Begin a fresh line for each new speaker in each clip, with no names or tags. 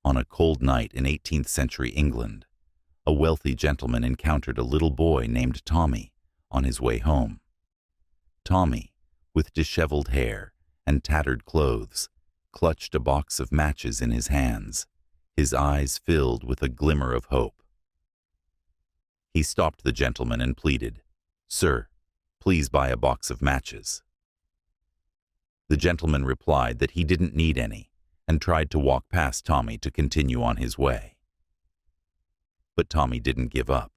On a cold night in 18th century England, a wealthy gentleman encountered a little boy named Tommy on his way home. Tommy, with disheveled hair and tattered clothes, clutched a box of matches in his hands, his eyes filled with a glimmer of hope. He stopped the gentleman and pleaded, "Sir, please buy a box of matches." The gentleman replied that he didn't need any and tried to walk past Tommy to continue on his way. But Tommy didn't give up.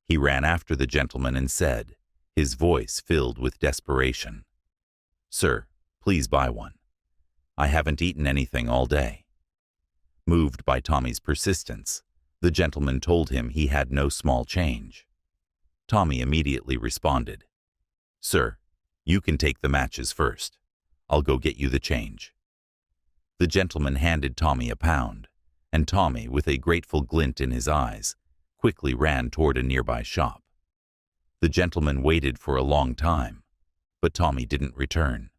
He ran after the gentleman and said, his voice filled with desperation, "Sir, please buy one. I haven't eaten anything all day." Moved by Tommy's persistence, the gentleman told him he had no small change. Tommy immediately responded, "Sir, you can take the matches first. I'll go get you the change." The gentleman handed Tommy a pound, and Tommy, with a grateful glint in his eyes, quickly ran toward a nearby shop. The gentleman waited for a long time, but Tommy didn't return.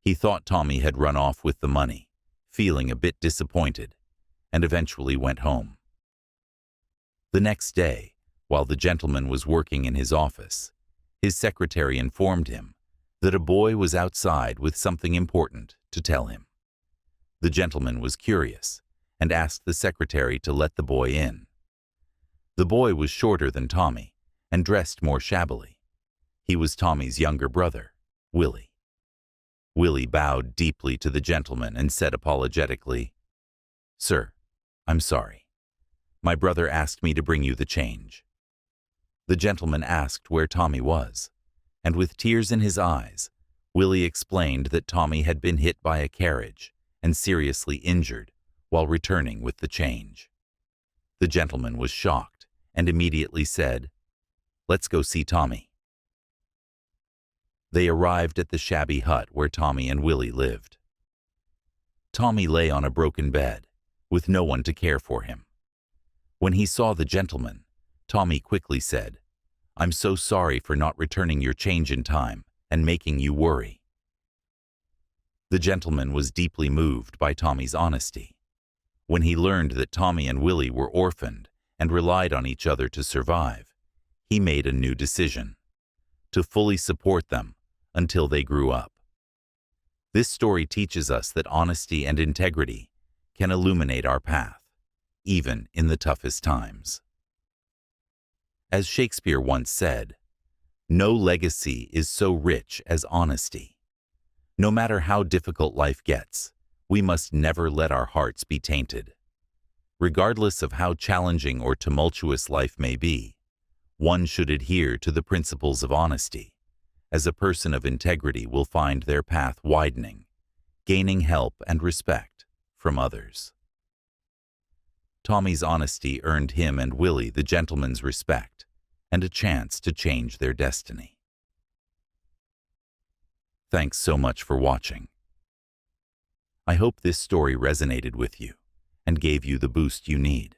He thought Tommy had run off with the money, feeling a bit disappointed, and eventually went home. The next day, while the gentleman was working in his office, his secretary informed him that a boy was outside with something important to tell him. The gentleman was curious and asked the secretary to let the boy in. The boy was shorter than Tommy and dressed more shabbily. He was Tommy's younger brother, Willie. Willie bowed deeply to the gentleman and said apologetically, "Sir, I'm sorry. My brother asked me to bring you the change." The gentleman asked where Tommy was, and with tears in his eyes, Willie explained that Tommy had been hit by a carriage and seriously injured while returning with the change. The gentleman was shocked and immediately said, "Let's go see Tommy." They arrived at the shabby hut where Tommy and Willie lived. Tommy lay on a broken bed, with no one to care for him. When he saw the gentleman, Tommy quickly said, "I'm so sorry for not returning your change in time and making you worry." The gentleman was deeply moved by Tommy's honesty. When he learned that Tommy and Willie were orphaned and relied on each other to survive, he made a new decision: to fully support them until they grew up. This story teaches us that honesty and integrity can illuminate our path, even in the toughest times. As Shakespeare once said, "No legacy is so rich as honesty." No matter how difficult life gets, we must never let our hearts be tainted. Regardless of how challenging or tumultuous life may be, one should adhere to the principles of honesty, as a person of integrity will find their path widening, gaining help and respect from others. Tommy's honesty earned him and Willie the gentleman's respect and a chance to change their destiny. Thanks so much for watching. I hope this story resonated with you and gave you the boost you need.